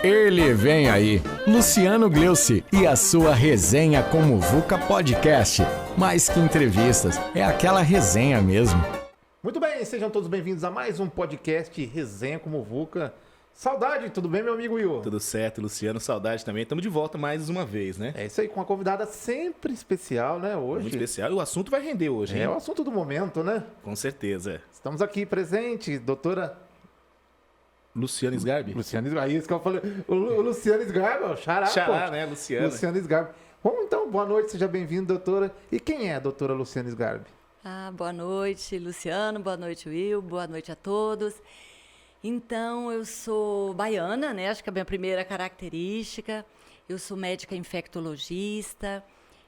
Ele vem aí, Luciano Gleuci e a sua Resenha com Muvuca Podcast. Mais que entrevistas, é aquela resenha mesmo. Muito bem, sejam todos bem-vindos a mais um podcast Resenha com Muvuca. Saudade, tudo bem, meu amigo Will? Tudo certo, Luciano, saudade também. Estamos de volta mais uma vez, né? É isso aí, com uma convidada sempre especial, né, hoje. Muito especial. E o assunto vai render hoje, hein? É o assunto do momento, né? Com certeza. Estamos aqui presente, doutora... Luciano Sgarbi? Luciano Sgarbi, isso que eu falei. O Luciano Sgarbi, o Xará, Xará, pô. né, Luciano? Luciano Sgarbi. Bom, então, boa noite, seja bem-vindo, doutora. E quem é a doutora Luciana Sgarbi? Boa noite, Luciano, boa noite, Will, boa noite a todos. Então, eu sou baiana, né? Acho que é a minha primeira característica. Eu sou médica infectologista.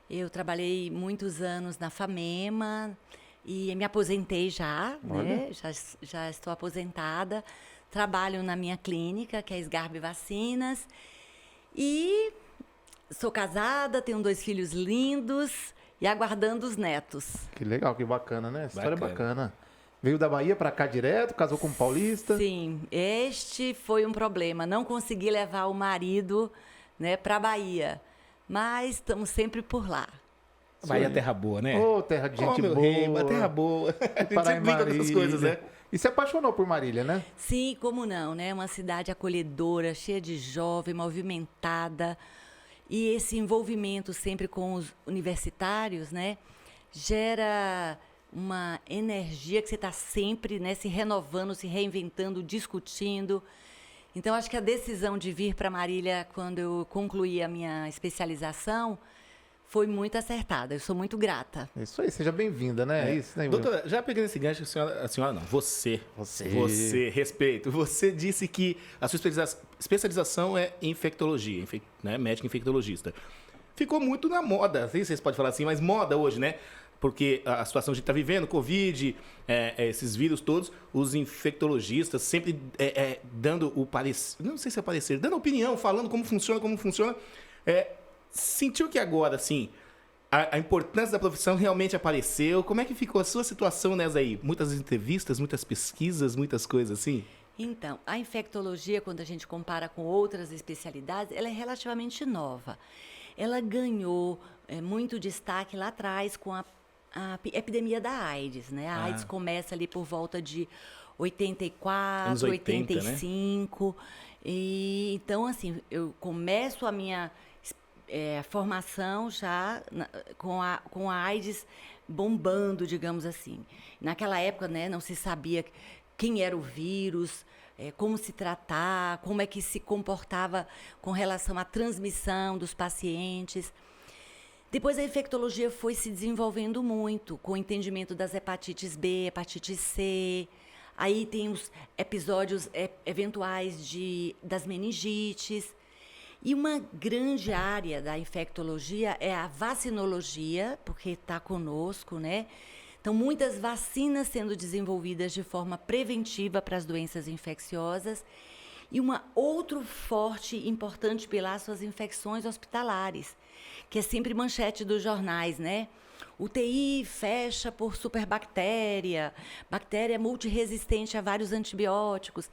Eu trabalhei muitos anos na FAMEMA e me aposentei já, né? Já estou aposentada. Trabalho na minha clínica, que é Sgarbi Vacinas. E sou casada, tenho 2 filhos lindos e aguardando os netos. Que legal, que bacana, né? Essa história é bacana. Veio da Bahia para cá direto, casou com um paulista? Sim, este foi um problema. Não consegui levar o marido, né, para a Bahia, mas estamos sempre por lá. Bahia é terra boa, né? Ô, terra de gente meu boa. rei, uma terra boa. A gente Pará sempre brinca dessas coisas, né? E se apaixonou por Marília, né? Sim, como não, né? Uma cidade acolhedora, cheia de jovem, movimentada. E esse envolvimento sempre com os universitários, né? Gera uma energia que você está sempre, né, se renovando, se reinventando, discutindo. Então, acho que a decisão de vir para Marília, quando eu concluí a minha especialização, foi muito acertada. Eu sou muito grata. Isso aí, seja bem-vinda, né? É isso, né, Will? Doutora, já pegando esse gancho, a senhora não, você, respeito. Você disse que a sua especialização é em infectologia, né? Médico infectologista. Ficou muito na moda, não sei se vocês podem falar assim, mas moda hoje, né? Porque a situação que a gente está vivendo, Covid, esses vírus todos, os infectologistas sempre dando o parecer, não sei se é parecer, dando opinião, falando como funciona. Sentiu que agora, assim, a importância da profissão realmente apareceu? Como é que ficou a sua situação nessa aí? Muitas entrevistas, muitas pesquisas, muitas coisas assim? Então, a infectologia, quando a gente compara com outras especialidades, ela é relativamente nova. Ela ganhou muito destaque lá atrás com a epidemia da AIDS, né? A AIDS começa ali por volta de 84, anos 80, 85. Né? E, então, assim, eu começo a minha formação já com a AIDS bombando, digamos assim. Naquela época, né, não se sabia quem era o vírus, como se tratar, como é que se comportava com relação à transmissão dos pacientes. Depois a infectologia foi se desenvolvendo muito, com o entendimento das hepatites B, hepatite C. Aí tem os episódios eventuais das meningites. E uma grande área da infectologia é a vacinologia, porque está conosco, né? Então, muitas vacinas sendo desenvolvidas de forma preventiva para as doenças infecciosas. E outro forte e importante pilar são as infecções hospitalares, que é sempre manchete dos jornais, né? UTI fecha por superbactéria, bactéria multiresistente a vários antibióticos.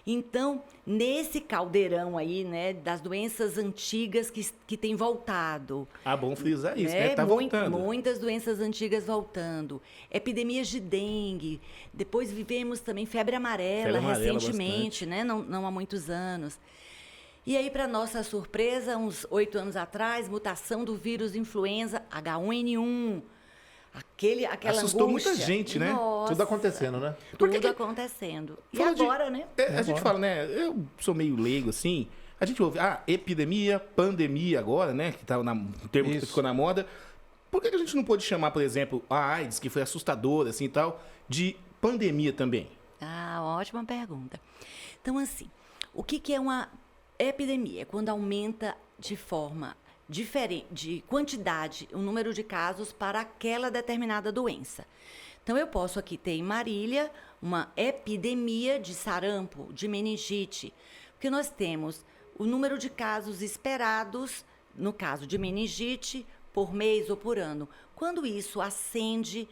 Então, nesse caldeirão aí, né, das doenças antigas que tem voltado. Bom frisar isso, né? Tá voltando. Muitas doenças antigas voltando. Epidemias de dengue. Depois vivemos também febre amarela recentemente, né? Não há muitos anos. E aí, para nossa surpresa, uns 8 anos atrás, mutação do vírus influenza H1N1. Aquela assustou angústia. Muita gente, né? Nossa, Tudo acontecendo, né? Tudo acontecendo. E agora, né? A gente fala, né? Eu sou meio leigo, assim. A gente ouve, epidemia, pandemia agora, né? Que tá um termo que ficou na moda. Por que a gente não pode chamar, por exemplo, a AIDS, que foi assustadora, assim e tal, de pandemia também? Ótima pergunta. Então, assim, o que é uma epidemia? É quando aumenta de forma diferente, de quantidade, o número de casos para aquela determinada doença. Então, eu posso aqui ter em Marília uma epidemia de sarampo, de meningite, porque nós temos o número de casos esperados, no caso de meningite, por mês ou por ano. Quando isso ascende,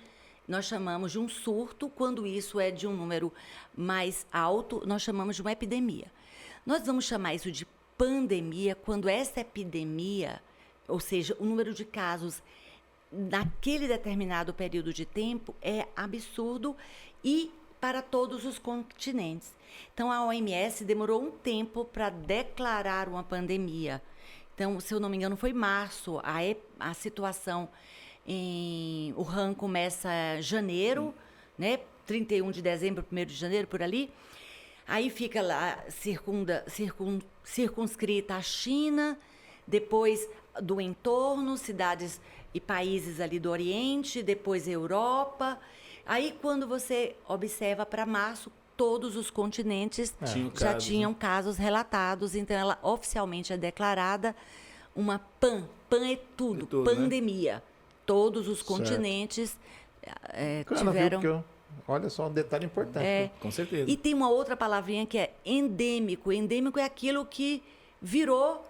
nós chamamos de um surto. Quando isso é de um número mais alto, nós chamamos de uma epidemia. Nós vamos chamar isso de pandemia quando essa epidemia, ou seja, o número de casos naquele determinado período de tempo é absurdo e para todos os continentes. Então, a OMS demorou um tempo para declarar uma pandemia. Então, se eu não me engano, foi março. A situação em Wuhan começa em janeiro, né? 31 de dezembro, 1º de janeiro, por ali. Aí fica lá circunscrita a China, depois do entorno, cidades e países ali do Oriente, depois Europa. Aí, quando você observa para março, todos os continentes já tinham casos relatados. Então, ela oficialmente é declarada uma PAN. PAN é tudo, pandemia. Né? Todos os continentes tiveram... Olha só, um detalhe importante. Com certeza. E tem uma outra palavrinha que é endêmico. Endêmico é aquilo que virou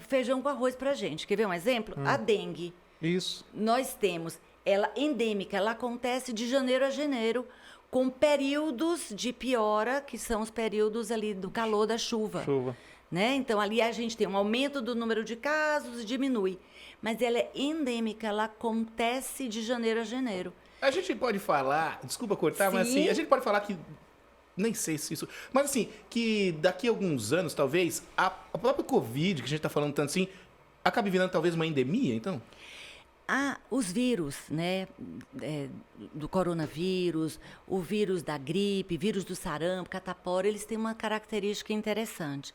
feijão com arroz para a gente. Quer ver um exemplo? A dengue. Isso. Nós temos ela endêmica, ela acontece de janeiro a janeiro, com períodos de piora, que são os períodos ali do calor da chuva. Né? Então, ali a gente tem um aumento do número de casos e diminui. Mas ela é endêmica, ela acontece de janeiro a janeiro. A gente pode falar, desculpa cortar, Sim. mas assim, a gente pode falar que, nem sei se isso, mas assim, que daqui a alguns anos, talvez, a própria Covid, que a gente está falando tanto assim, acabe virando talvez uma endemia, então? Os vírus, né, do coronavírus, o vírus da gripe, vírus do sarampo, catapora, eles têm uma característica interessante.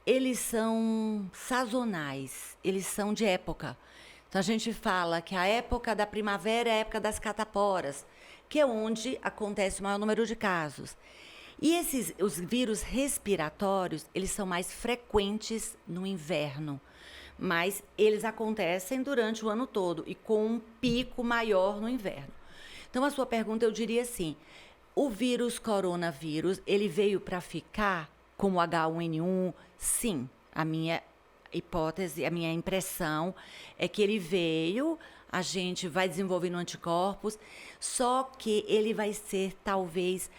Eles são sazonais, eles são de época. Então, a gente fala que a época da primavera é a época das cataporas, que é onde acontece o maior número de casos. E os vírus respiratórios, eles são mais frequentes no inverno, mas eles acontecem durante o ano todo e com um pico maior no inverno. Então, a sua pergunta, eu diria assim, o vírus coronavírus, ele veio para ficar como H1N1? Sim, a minha hipótese, a minha impressão é que ele veio, a gente vai desenvolvendo anticorpos, só que ele vai ser talvez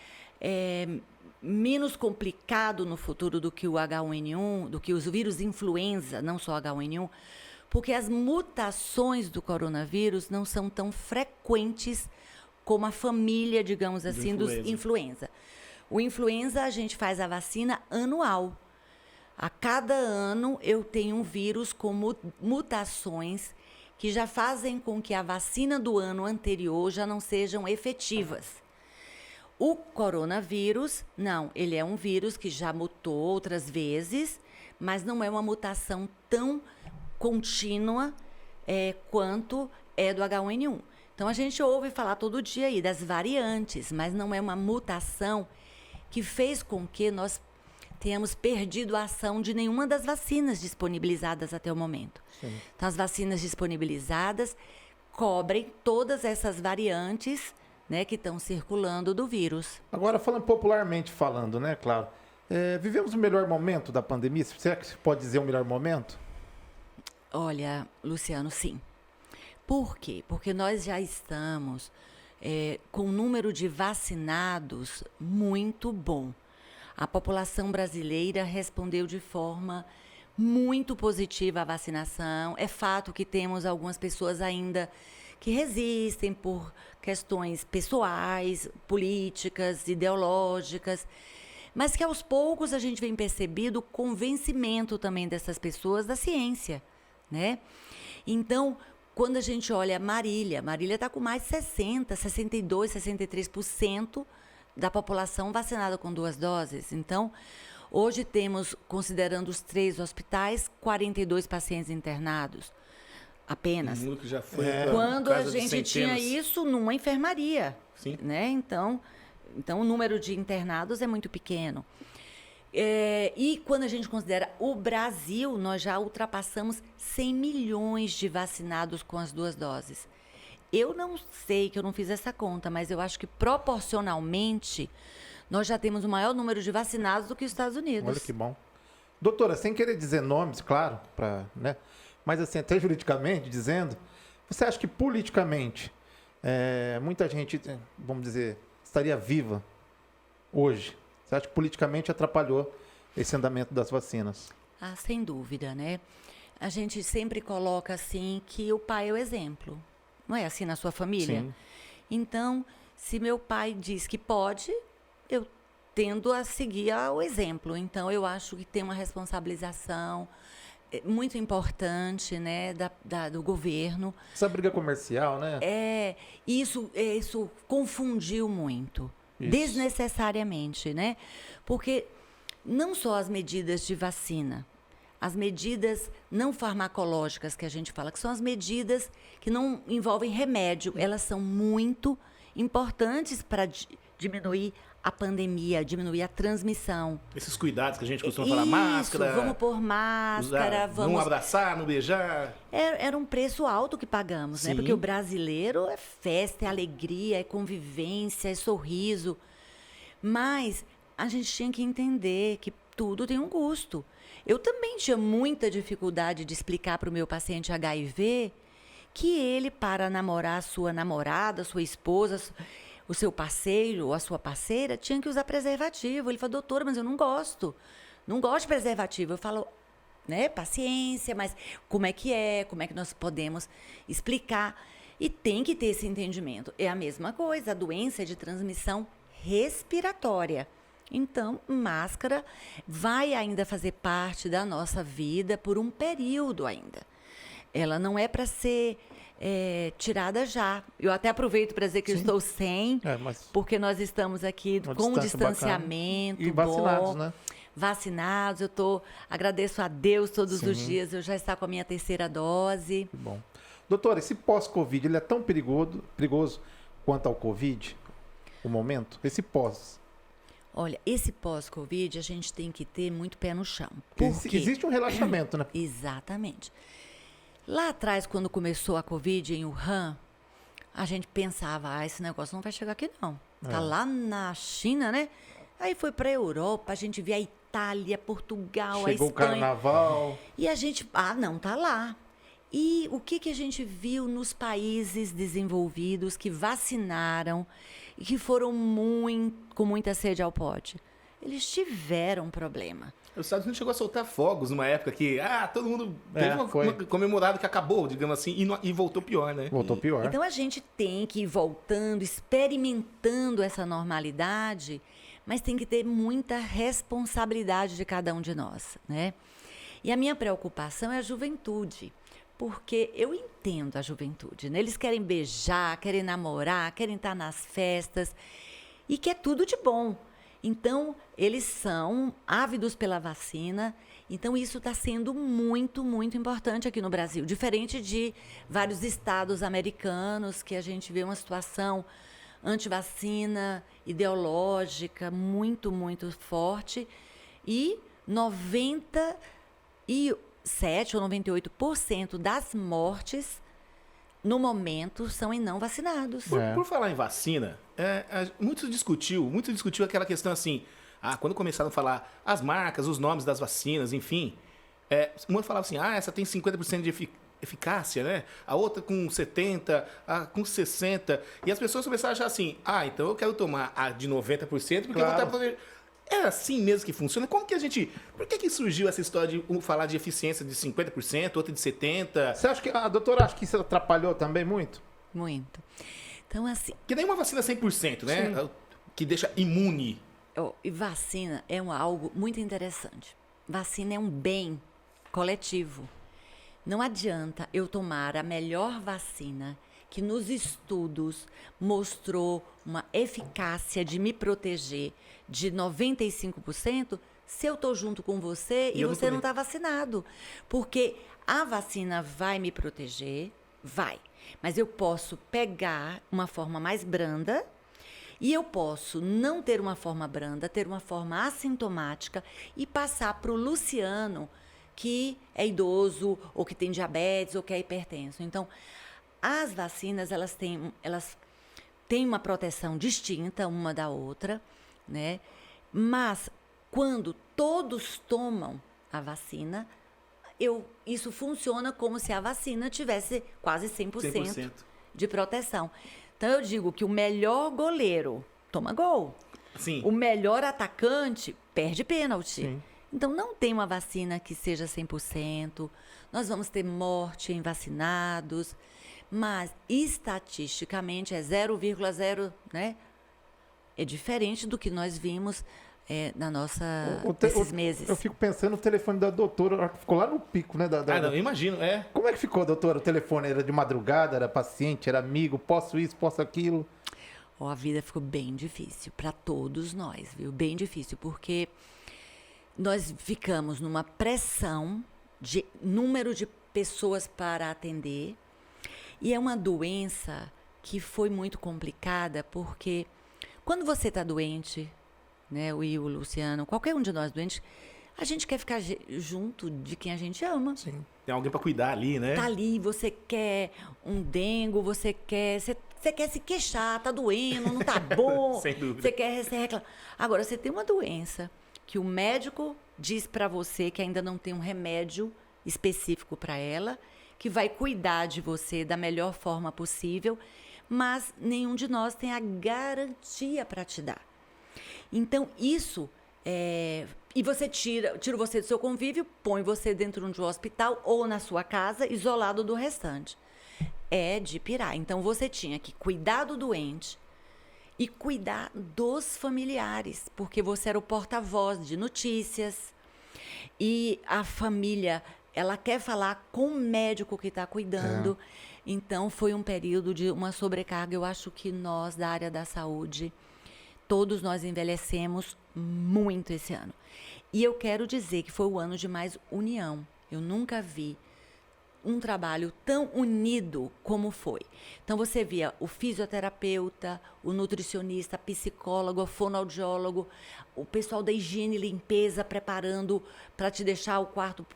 menos complicado no futuro do que o H1N1, do que os vírus influenza, não só H1N1, porque as mutações do coronavírus não são tão frequentes como a família, digamos assim, dos influenza. O influenza, a gente faz a vacina anual. A cada ano eu tenho um vírus com mutações que já fazem com que a vacina do ano anterior já não sejam efetivas. O coronavírus, não, ele é um vírus que já mutou outras vezes, mas não é uma mutação tão contínua quanto é do H1N1. Então, a gente ouve falar todo dia aí das variantes, mas não é uma mutação que fez com que nós tenhamos perdido a ação de nenhuma das vacinas disponibilizadas até o momento. Sim. Então, as vacinas disponibilizadas cobrem todas essas variantes, né, que estão circulando do vírus. Agora, falando popularmente falando, né, claro, vivemos o melhor momento da pandemia? Será que se pode dizer o melhor momento? Olha, Luciano, sim. Por quê? Porque nós já estamos com um número de vacinados muito bom. A população brasileira respondeu de forma muito positiva à vacinação. É fato que temos algumas pessoas ainda que resistem por questões pessoais, políticas, ideológicas, mas que aos poucos a gente vem percebendo o convencimento também dessas pessoas da ciência, né? Então, quando a gente olha Marília está com mais de 60%, 62%, 63% da população vacinada com 2 doses. Então, hoje temos, considerando os 3 hospitais, 42 pacientes internados. Apenas. Que já foi quando a gente tinha isso numa enfermaria. Sim. Né? Então, o número de internados é muito pequeno. E quando a gente considera o Brasil, nós já ultrapassamos 100 milhões de vacinados com as 2 doses. Eu não sei, que eu não fiz essa conta, mas eu acho que proporcionalmente nós já temos o maior número de vacinados do que os Estados Unidos. Olha que bom. Doutora, sem querer dizer nomes, claro, né? Mas assim, até juridicamente dizendo, você acha que politicamente muita gente, vamos dizer, estaria viva hoje? Você acha que politicamente atrapalhou esse andamento das vacinas? Ah, sem dúvida, né? A gente sempre coloca assim que o pai é o exemplo. Não é assim na sua família? Sim. Então, se meu pai diz que pode, eu tendo a seguir o exemplo. Então, eu acho que tem uma responsabilização muito importante, né, do governo. Essa briga comercial, né? Isso confundiu muito, Isso. desnecessariamente, né? Porque não só as medidas de vacina, as medidas não farmacológicas que a gente fala, que são as medidas que não envolvem remédio, elas são muito importantes para diminuir a pandemia, diminuir a transmissão. Esses cuidados que a gente costuma falar, máscara. Vamos pôr máscara, vamos... Não abraçar, não beijar. Era um preço alto que pagamos, né? Sim. Porque o brasileiro é festa, é alegria, é convivência, é sorriso. Mas a gente tinha que entender que tudo tem um custo. Eu também tinha muita dificuldade de explicar para o meu paciente HIV que ele, para namorar a sua namorada, a sua esposa, o seu parceiro ou a sua parceira, tinha que usar preservativo. Ele falou, doutora, mas eu não gosto. Não gosto de preservativo. Eu falo, né, paciência, mas como é que nós podemos explicar? E tem que ter esse entendimento. É a mesma coisa, a doença é de transmissão respiratória. Então, máscara vai ainda fazer parte da nossa vida por um período ainda. Ela não é para ser tirada já. Eu até aproveito para dizer que eu estou sem, porque nós estamos aqui com distanciamento. E vacinados, né? Vacinados, agradeço a Deus todos os dias, eu já estou com a minha 3ª dose. Que bom. Doutora, esse pós-Covid, ele é tão perigoso quanto ao Covid? O momento? Esse pós? Olha, esse pós-Covid a gente tem que ter muito pé no chão. Existe um relaxamento, né? Exatamente. Lá atrás, quando começou a Covid em Wuhan, a gente pensava, esse negócio não vai chegar aqui não. Tá lá na China, né? Aí foi para a Europa, a gente via a Itália, Portugal, a Espanha. Chegou o carnaval. E a gente, não, tá lá. E o que a gente viu nos países desenvolvidos que vacinaram e que foram com muita sede ao pote? Eles tiveram um problema. Os Estados Unidos chegou a soltar fogos numa época que todo mundo teve uma comemorado que acabou, digamos assim, e voltou pior, né? Voltou pior. Então a gente tem que ir voltando, experimentando essa normalidade, mas tem que ter muita responsabilidade de cada um de nós, né? E a minha preocupação é a juventude, porque eu entendo a juventude, né? Eles querem beijar, querem namorar, querem estar nas festas e quer tudo de bom. Então, eles são ávidos pela vacina. Então, isso está sendo muito, muito importante aqui no Brasil. Diferente de vários estados americanos, que a gente vê uma situação antivacina, ideológica, muito, muito forte. E 97% ou 98% das mortes, no momento, são em não vacinados. Por falar em vacina, muito discutiu aquela questão assim, quando começaram a falar as marcas, os nomes das vacinas, enfim, uma falava assim, essa tem 50% de eficácia, né? A outra com 70%, com 60%, e as pessoas começaram a achar assim, então eu quero tomar a de 90%, porque eu vou estar protegendo. É assim mesmo que funciona? Como que por que surgiu essa história de falar de eficiência de 50%, outra de 70%? Você acha que, a doutora acha que isso atrapalhou também muito? Muito. Então, assim... Que nem uma vacina 100%, né? Sim. Que deixa imune. E vacina é algo muito interessante. Vacina é um bem coletivo. Não adianta eu tomar a melhor vacina que nos estudos mostrou uma eficácia de me proteger de 95%, se eu estou junto com você e você não está vacinado. Porque a vacina vai me proteger, vai. Mas eu posso pegar uma forma mais branda e eu posso não ter uma forma branda, ter uma forma assintomática e passar para o Luciano, que é idoso, ou que tem diabetes, ou que é hipertenso. Então, as vacinas, elas têm uma proteção distinta uma da outra, né? Mas, quando todos tomam a vacina, isso funciona como se a vacina tivesse quase 100% de proteção. Então, eu digo que o melhor goleiro toma gol. Sim. O melhor atacante perde pênalti. Sim. Então, não tem uma vacina que seja 100%. Nós vamos ter morte em vacinados, mas estatisticamente é 0,0, né? É diferente do que nós vimos nesses meses. Eu fico pensando no telefone da doutora, ela ficou lá no pico, né? Não, eu imagino, Como é que ficou, doutora? O telefone era de madrugada, era paciente, era amigo, posso isso, posso aquilo? A vida ficou bem difícil para todos nós, viu? Bem difícil, porque nós ficamos numa pressão de número de pessoas para atender. E é uma doença que foi muito complicada, porque quando você está doente, né, o Will, o Luciano, qualquer um de nós doente, a gente quer ficar junto de quem a gente ama. Sim. Tem alguém para cuidar ali, né? Tá ali, você quer um dengo, você quer se queixar, tá doendo, não tá bom. Sem dúvida. Você quer reclamar. Agora, você tem uma doença que o médico diz para você que ainda não tem um remédio específico para ela, que vai cuidar de você da melhor forma possível, mas nenhum de nós tem a garantia para te dar. Então, isso e você tira você do seu convívio, põe você dentro de um hospital ou na sua casa, isolado do restante. É de pirar. Então, você tinha que cuidar do doente e cuidar dos familiares, porque você era o porta-voz de notícias. E a família, ela quer falar com o médico que está cuidando. Então, foi um período de uma sobrecarga. Eu acho que nós, da área da saúde, todos nós envelhecemos muito esse ano. E eu quero dizer que foi o ano de mais união. Eu nunca vi um trabalho tão unido como foi. Então, você via o fisioterapeuta, o nutricionista, a psicólogo, o fonoaudiólogo, o pessoal da higiene e limpeza preparando para te deixar o quarto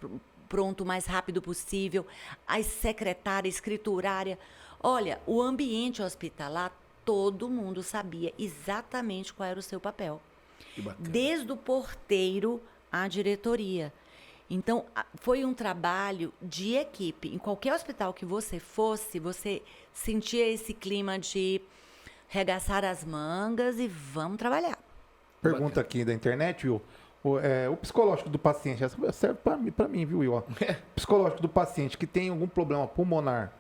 pronto o mais rápido possível, as secretárias, escriturária. Olha, o ambiente hospitalar, todo mundo sabia exatamente qual era o seu papel. Desde o porteiro à diretoria. Então, foi um trabalho de equipe. Em qualquer hospital que você fosse, você sentia esse clima de regaçar as mangas e vamos trabalhar. Pergunta aqui da internet, Will. O psicológico do paciente, essa serve para mim, viu, Will? O psicológico do paciente que tem algum problema pulmonar,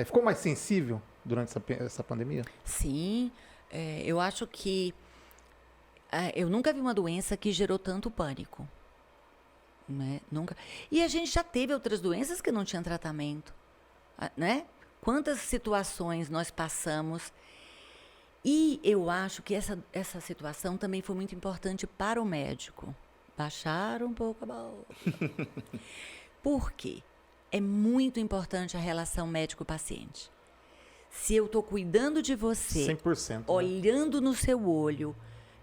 ficou mais sensível durante essa pandemia? Sim, eu acho que eu nunca vi uma doença que gerou tanto pânico. Né? Nunca. E a gente já teve outras doenças que não tinham tratamento. Né? Quantas situações nós passamos. E eu acho que essa situação também foi muito importante para o médico. Baixar um pouco a bola. Por quê? É muito importante a relação médico-paciente. Se eu estou cuidando de você, 100%, olhando no seu olho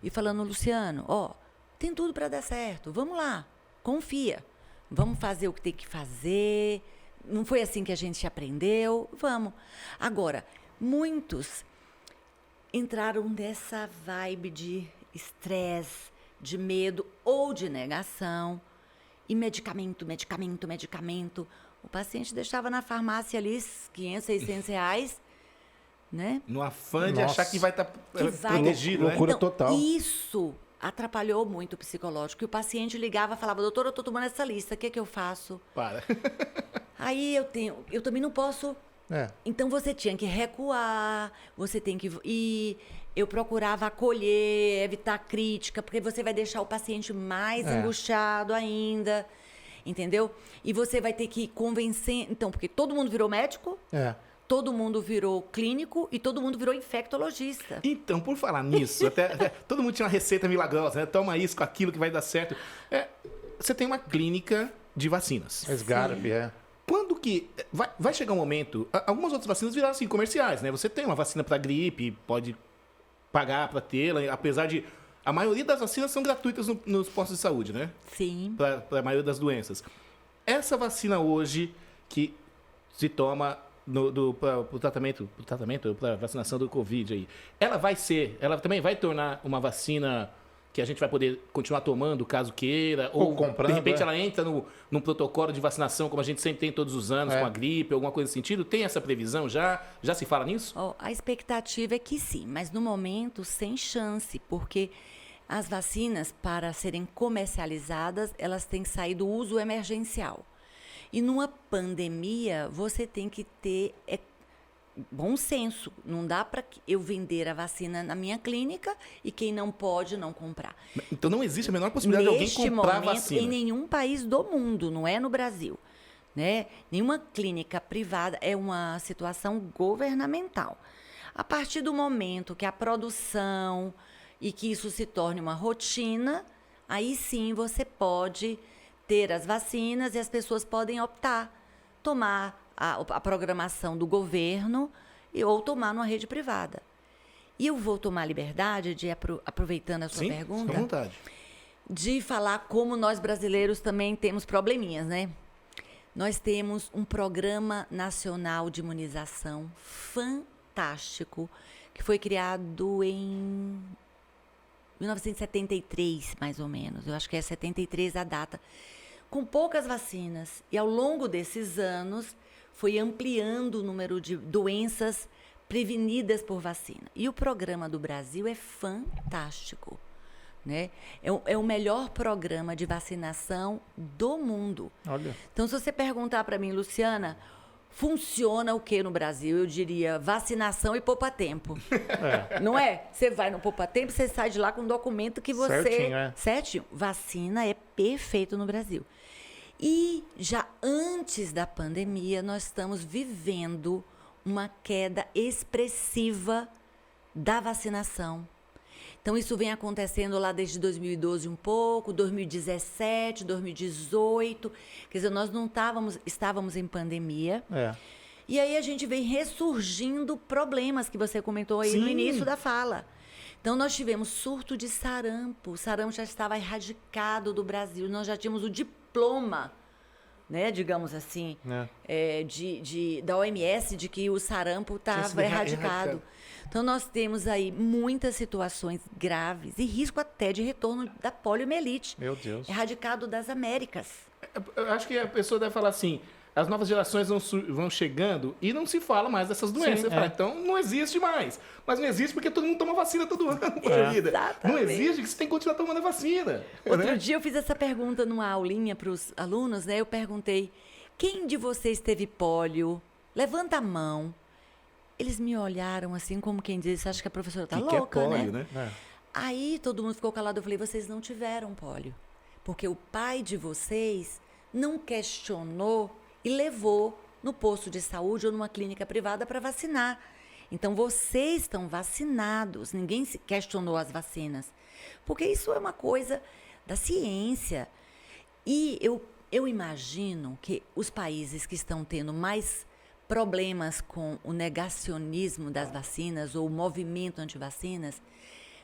e falando, Luciano, tem tudo para dar certo, vamos lá, confia, vamos fazer o que tem que fazer, não foi assim que a gente aprendeu, vamos. Agora, muitos entraram nessa vibe de estresse, de medo ou de negação, e medicamento. O paciente deixava na farmácia ali 500, 600 reais, né? No afã de achar que vai estar protegido, né? Loucura total. Isso atrapalhou muito o psicológico. E o paciente ligava e falava, doutor, eu estou tomando essa lista, o que é que eu faço? Para. Aí eu também não posso. Então você tinha que recuar, você tem que ir. Eu procurava acolher, evitar crítica, porque você vai deixar o paciente mais angustiado ainda, entendeu? E você vai ter que convencer. Então, porque todo mundo virou médico. Todo mundo virou clínico e todo mundo virou infectologista. Então, por falar nisso, até todo mundo tinha uma receita milagrosa, né? Toma isso com aquilo que vai dar certo. Você tem uma clínica de vacinas. Sgarp, Quando que... Vai chegar um momento... Algumas outras vacinas viraram assim, comerciais, né? Você tem uma vacina para gripe, pode pagar para tê-la, apesar de... A maioria das vacinas são gratuitas nos postos de saúde, né? Sim. Para a maioria das doenças. Essa vacina hoje que se toma... para o tratamento, para vacinação do Covid aí, ela também vai tornar uma vacina que a gente vai poder continuar tomando caso queira, ou comprando, de repente ela entra num protocolo de vacinação como a gente sempre tem todos os anos com a gripe, alguma coisa nesse sentido? Tem essa previsão já? Já se fala nisso? A expectativa é que sim, mas no momento sem chance, porque As vacinas, para serem comercializadas, elas têm que sair do uso emergencial. E numa pandemia, você tem que ter bom senso. Não dá para eu vender a vacina na minha clínica e quem não pode não comprar. Então não existe a menor possibilidade de alguém comprar momento, vacina. Em nenhum país do mundo, não é no Brasil. Né? Nenhuma clínica privada, é uma situação governamental. A partir do momento que a produção e que isso se torne uma rotina, aí sim você pode ter as vacinas e as pessoas podem optar, tomar a programação do governo ou tomar numa rede privada. E eu vou tomar a liberdade de, aproveitando a sua pergunta, fica à vontade, de falar como nós brasileiros também temos probleminhas, né? Nós temos um programa nacional de imunização fantástico, que foi criado em 1973, mais ou menos. Eu acho que é 73 a data. Com poucas vacinas. E ao longo desses anos, foi ampliando o número de doenças prevenidas por vacina. E o programa do Brasil é fantástico. Né? É o melhor programa de vacinação do mundo. Olha. Então, se você perguntar para mim, Luciana, funciona o que no Brasil? Eu diria vacinação e poupa-tempo. Não é? Você vai no poupa-tempo, você sai de lá com um documento que você... Certinho, é. Certinho. Vacina é perfeito no Brasil. E já antes da pandemia, nós estamos vivendo uma queda expressiva da vacinação. Então, isso vem acontecendo lá desde 2012 um pouco, 2017, 2018. Quer dizer, nós não estávamos em pandemia. E aí a gente vem ressurgindo problemas que você comentou aí no início da fala. Então, nós tivemos surto de sarampo. O sarampo já estava erradicado do Brasil. Nós já tínhamos o diploma, né, digamos assim, da OMS, de que o sarampo estava erradicado. Então, nós temos aí muitas situações graves e risco até de retorno da poliomielite. Meu Deus. Erradicado das Américas. Eu acho que a pessoa deve falar assim, as novas gerações vão chegando e não se fala mais dessas doenças. Você fala, então não existe mais. Mas não existe porque todo mundo toma vacina todo ano, poxa vida. Não existe, que você tem que continuar tomando a vacina. Outro dia eu fiz essa pergunta numa aulinha para os alunos, né? Eu perguntei, quem de vocês teve pólio? Levanta a mão. Eles me olharam assim, como quem diz, acho que a professora tá louca, que é pólio, né? Aí todo mundo ficou calado, eu falei, vocês não tiveram pólio. Porque o pai de vocês não questionou e levou no posto de saúde ou numa clínica privada para vacinar. Então, vocês estão vacinados, ninguém se questionou as vacinas. Porque isso é uma coisa da ciência. E eu imagino que os países que estão tendo mais problemas com o negacionismo das vacinas ou o movimento anti-vacinas,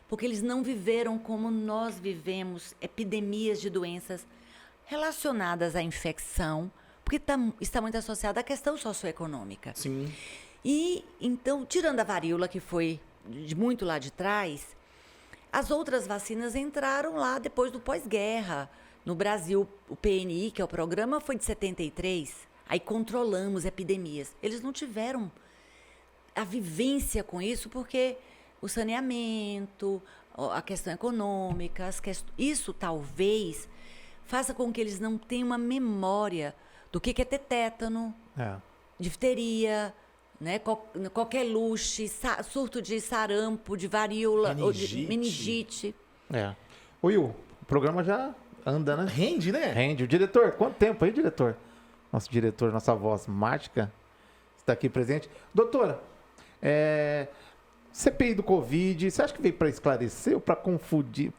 porque eles não viveram como nós vivemos epidemias de doenças relacionadas à infecção, porque está muito associada à questão socioeconômica. Sim. E, então, tirando a varíola, que foi de muito lá de trás, as outras vacinas entraram lá depois do pós-guerra. No Brasil, o PNI, que é o programa, foi de 73. Aí controlamos epidemias. Eles não tiveram a vivência com isso, porque o saneamento, a questão econômica, isso talvez faça com que eles não tenham uma memória do que é ter tétano, difteria, né? Qualquer luxe, surto de sarampo, de varíola, ou de meningite. Ô, Will, o programa já anda, né? Rende, né? Rende. O diretor, quanto tempo aí, diretor? Nosso diretor, nossa voz mágica, está aqui presente. Doutora, CPI do Covid, você acha que veio para esclarecer ou para confundir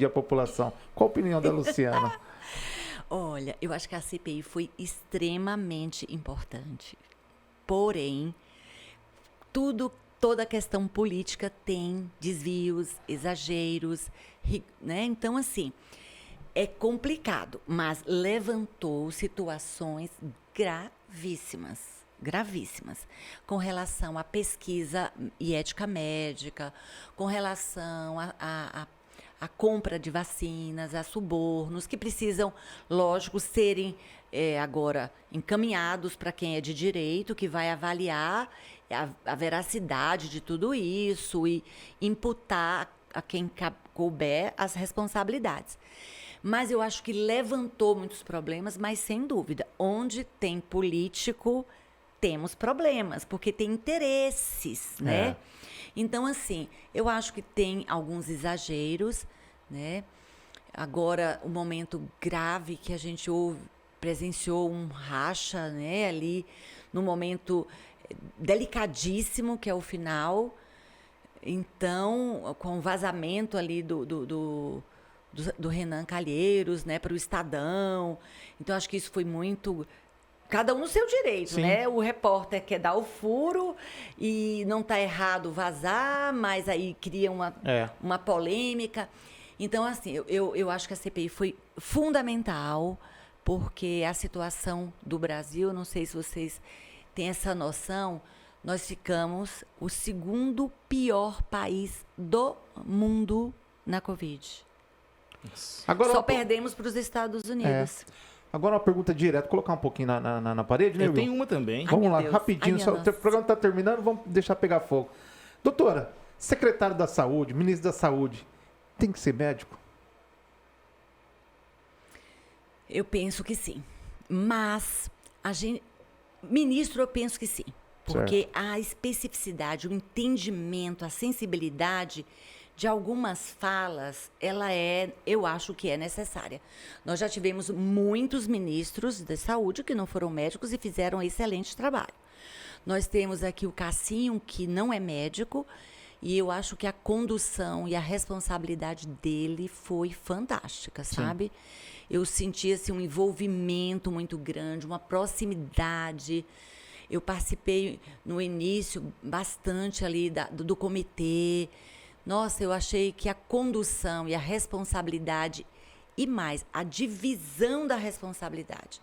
a população? Qual a opinião da Luciana? Olha, eu acho que a CPI foi extremamente importante. Porém, toda a questão política tem desvios, exageros, né? Então, assim, é complicado, mas levantou situações gravíssimas, com relação à pesquisa e ética médica, com relação à compra de vacinas, a subornos, que precisam, lógico, serem agora encaminhados para quem é de direito, que vai avaliar a veracidade de tudo isso e imputar a quem couber as responsabilidades. Mas eu acho que levantou muitos problemas, mas sem dúvida, onde tem político, temos problemas, porque tem interesses, né? Então, assim, eu acho que tem alguns exageros, né? Agora, o momento grave que a gente presenciou um racha, né, ali, no momento delicadíssimo, que é o final. Então, com o vazamento ali do Renan Calheiros, né, para o Estadão. Então, acho que isso foi muito... Cada um no seu direito, Sim. né? O repórter quer dar o furo e não está errado vazar, mas aí cria uma polêmica. Então, assim, eu acho que a CPI foi fundamental, porque a situação do Brasil, não sei se vocês têm essa noção, nós ficamos o segundo pior país do mundo na Covid. Agora, Só perdemos para os Estados Unidos. Agora uma pergunta direta, colocar um pouquinho na parede, né, Eu Will? tenho uma também. Vamos meu lá, Deus. rapidinho. Ai, Só, minha o nossa. programa está terminando, vamos deixar pegar fogo. Doutora, secretário da Saúde, ministro da Saúde, tem que ser médico? Eu penso que sim. Mas, ministro, eu penso que sim. Porque a especificidade, o entendimento, a sensibilidade de algumas falas, eu acho que é necessária. Nós já tivemos muitos ministros de saúde que não foram médicos e fizeram um excelente trabalho. Nós temos aqui o Cassinho, que não é médico, e eu acho que a condução e a responsabilidade dele foi fantástica, sabe? Eu senti assim, um envolvimento muito grande, uma proximidade. Eu participei no início bastante ali do comitê. Nossa, eu achei que a condução e a responsabilidade, e mais, a divisão da responsabilidade.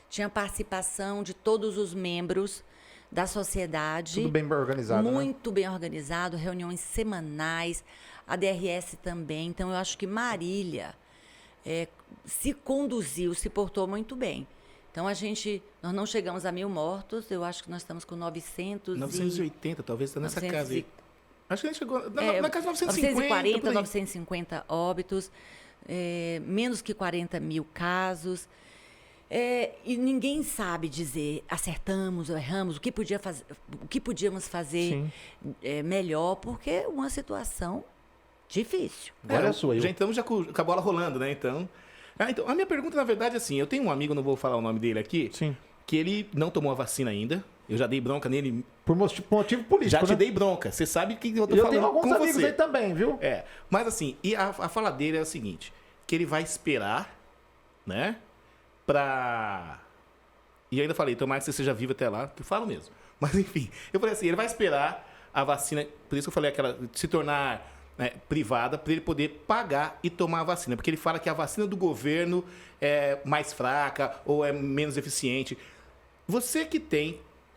Tinha participação de todos os membros da sociedade. Tudo bem organizado, né? Muito bem organizado, reuniões semanais, a DRS também. Então, eu acho que Marília se conduziu, se portou muito bem. Então, nós não chegamos a 1.000 mortos, eu acho que nós estamos com 980, talvez, está nessa 900 casa aí. Acho que a gente chegou na casa de 940, 950. 950 óbitos, menos que 40 mil casos. E ninguém sabe dizer acertamos ou erramos, o que podíamos fazer melhor, porque é uma situação difícil. Agora é a sua, Já estamos com a bola rolando, né? Então, a minha pergunta, na verdade, é assim, eu tenho um amigo, não vou falar o nome dele aqui, Sim. que ele não tomou a vacina ainda. Eu já dei bronca nele. Por motivo político, Já te né? dei bronca. Você sabe que eu tô Eu falando tenho alguns com amigos você. aí também, viu? Mas assim, e a fala dele é o seguinte, que ele vai esperar, né, e eu ainda falei, tomara que você seja vivo até lá, que eu falo mesmo. Mas enfim, eu falei assim, ele vai esperar a vacina, por isso que eu falei se tornar privada, para ele poder pagar e tomar a vacina. Porque ele fala que a vacina do governo é mais fraca ou é menos eficiente. Você que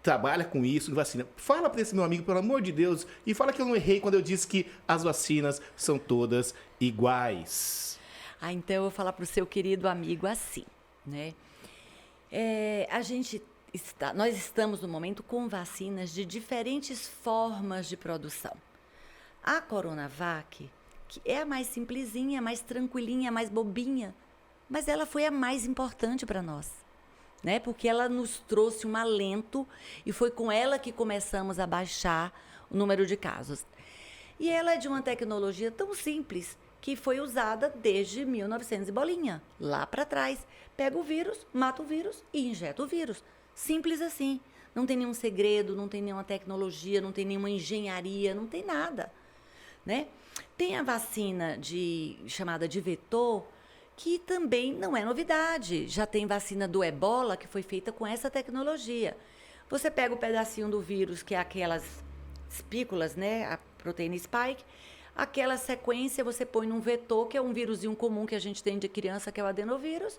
trabalha com isso, vacina, fala para esse meu amigo, pelo amor de Deus, e fala que eu não errei quando eu disse que as vacinas são todas iguais. Então eu vou falar para o seu querido amigo assim, né? Nós estamos no momento com vacinas de diferentes formas de produção. A Coronavac, que é a mais simplesinha, a mais tranquilinha, a mais bobinha, mas ela foi a mais importante para nós, né? Porque ela nos trouxe um alento e foi com ela que começamos a baixar o número de casos. E ela é de uma tecnologia tão simples que foi usada desde 1900 e bolinha, lá para trás. Pega o vírus, mata o vírus e injeta o vírus. Simples assim. Não tem nenhum segredo, não tem nenhuma tecnologia, não tem nenhuma engenharia, não tem nada, né? Tem a vacina chamada de vetor, que também não é novidade. Já tem vacina do ebola que foi feita com essa tecnologia. Você pega o pedacinho do vírus, que é aquelas espículas, né? A proteína spike. Aquela sequência você põe num vetor, que é um vírusinho comum que a gente tem de criança, que é o adenovírus.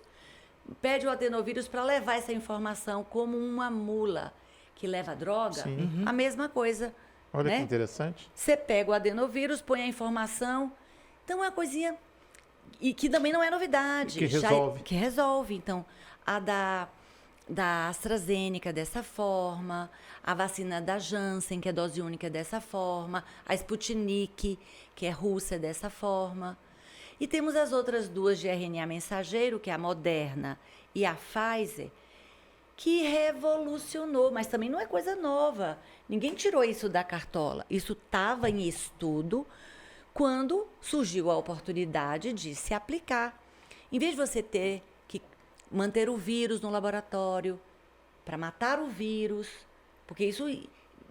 Pede o adenovírus para levar essa informação como uma mula que leva droga. A mesma coisa. Olha, né? Que interessante. Você pega o adenovírus, põe a informação. Então, é uma coisinha... E que também não é novidade. Que resolve. Que resolve. Então, a da AstraZeneca dessa forma, a vacina da Janssen, que é dose única, dessa forma, a Sputnik, que é russa, dessa forma. E temos as outras duas de RNA mensageiro, que é a Moderna e a Pfizer, que revolucionou, mas também não é coisa nova. Ninguém tirou isso da cartola. Isso estava em estudo quando surgiu a oportunidade de se aplicar. Em vez de você ter que manter o vírus no laboratório para matar o vírus, porque isso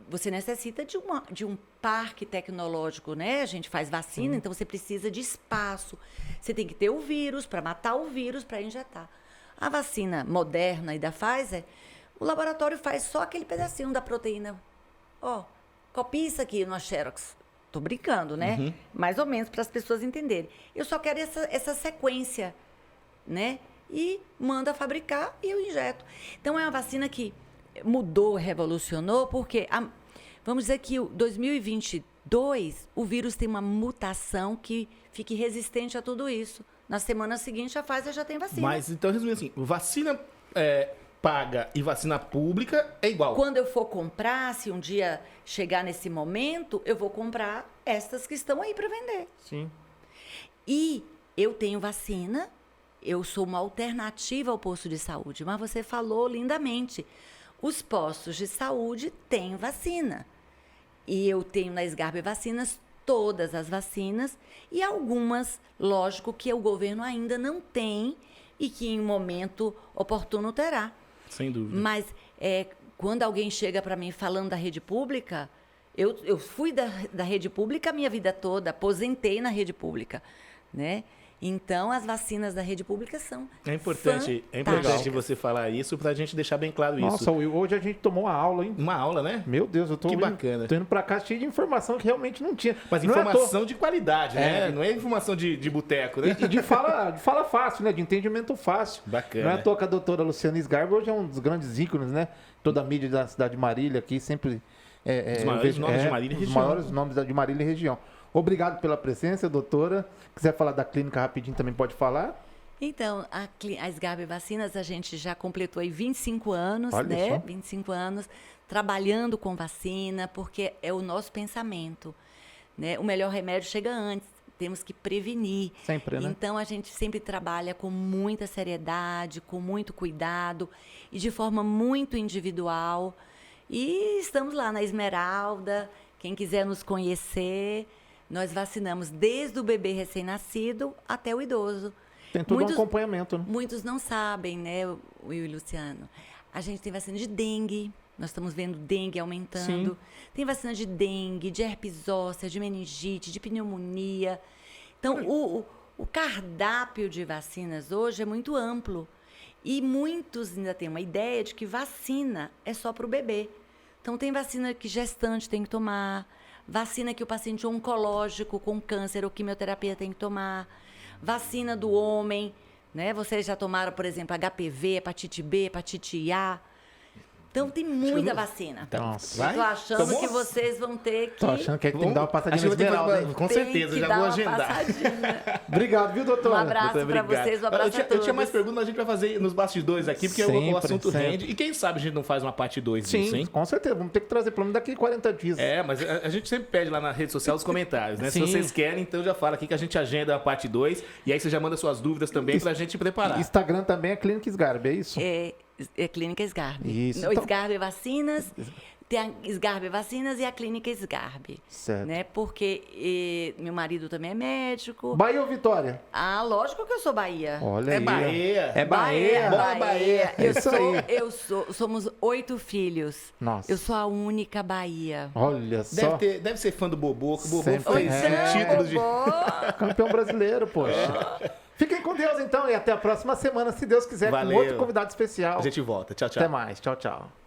você necessita de um parque tecnológico, né? A gente faz vacina, então você precisa de espaço. Você tem que ter o vírus para matar o vírus para injetar. A vacina Moderna e da Pfizer, o laboratório faz só aquele pedacinho da proteína. Ó, copia isso aqui no Xerox. Tô brincando, né? Mais ou menos para as pessoas entenderem. Eu só quero essa sequência, né? E manda fabricar e eu injeto. Então, é uma vacina que mudou, revolucionou, porque, vamos dizer que 2022, o vírus tem uma mutação que fique resistente a tudo isso. Na semana seguinte, a Pfizer já tem vacina. Mas, então, resumindo assim, vacina paga e vacina pública é igual. Quando eu for comprar, se um dia chegar nesse momento, eu vou comprar estas que estão aí para vender. Sim. E eu tenho vacina, eu sou uma alternativa ao posto de saúde, mas você falou lindamente. Os postos de saúde têm vacina. E eu tenho na Sgarbi Vacinas todas as vacinas e algumas, lógico, que o governo ainda não tem e que em momento oportuno terá. Sem dúvida. Mas quando alguém chega para mim falando da rede pública, eu fui da rede pública a minha vida toda, aposentei na rede pública, né? Então, as vacinas da rede pública são É importante você falar isso pra gente deixar bem claro isso. Nossa, Will, hoje a gente tomou uma aula, hein? Uma aula, né? Meu Deus, eu tô Que bacana. Tô indo pra cá cheio de informação que realmente não tinha. Mas Não é à informação de qualidade, né? É. Não é informação de boteco, né? E de fala fácil, né? De entendimento fácil. Bacana. Não é à toa que a doutora Luciana Sgarbi hoje é um dos grandes ícones, né? Toda a mídia da cidade de Marília aqui sempre... Os maiores nomes de Marília e região. Os maiores nomes de Marília e região. Obrigado pela presença, doutora. Quiser falar da clínica rapidinho, também pode falar. Então, a Sgarbi Vacinas, a gente já completou aí 25 anos, Olha né? só. 25 anos trabalhando com vacina, porque é o nosso pensamento, né? O melhor remédio chega antes, temos que prevenir. Sempre, né? Então, a gente sempre trabalha com muita seriedade, com muito cuidado e de forma muito individual. E estamos lá na Esmeralda, quem quiser nos conhecer, nós vacinamos desde o bebê recém-nascido até o idoso. Tem todo um acompanhamento, né? Muitos não sabem, né, Will e Luciano? A gente tem vacina de dengue, nós estamos vendo dengue aumentando. Sim. Tem vacina de dengue, de herpes óssea, de meningite, de pneumonia. Então, o cardápio de vacinas hoje é muito amplo. E muitos ainda têm uma ideia de que vacina é só para o bebê. Então, tem vacina que gestante tem que tomar, vacina que o paciente oncológico com câncer ou quimioterapia tem que tomar, vacina do homem, né? Vocês já tomaram, por exemplo, HPV, hepatite B, hepatite A. Então, tem muita vacina. Nossa. Estou achando Tomou? que vocês vão ter que... Tô achando que tem que dar uma passadinha Acho na que vou ter que Esmeralda, hein? Com tem certeza, que já dar vou uma agendar. passadinha. Obrigado, viu, doutora? Um abraço para Obrigado. vocês, um abraço a todos. Eu tinha mais perguntas, mas a gente vai fazer nos bastidores aqui, porque o Sempre, assunto sempre. rende. E quem sabe a gente não faz uma parte 2 disso, Sim, hein? com certeza. Vamos ter que trazer pelo menos daqui a 40 dias. É, mas a gente sempre pede lá na rede social os comentários, né? Se Sim. vocês querem, então já fala aqui que a gente agenda a parte 2. E aí você já manda suas dúvidas também pra gente preparar. Instagram também é Clínica Sgarbi, é isso? É Clínica Sgarbi. Isso, O então. Sgarbi Vacinas, tem a Sgarbi Vacinas e a Clínica Sgarbi. Certo. Né? Porque meu marido também é médico. Bahia ou Vitória? Ah, lógico que eu sou Bahia. Olha É aí. Bahia. É Bahia. Bom é Bahia. É isso aí. Somos 8 filhos. Nossa. Eu sou a única Bahia. Olha só. Deve ser fã do Bobô, que o Bobô Sempre fez é. títulos de... Campeão brasileiro, poxa. Fiquem com Deus, então, e até a próxima semana, se Deus quiser, Valeu. com outro convidado especial. A gente volta. Tchau, tchau. Até mais. Tchau, tchau.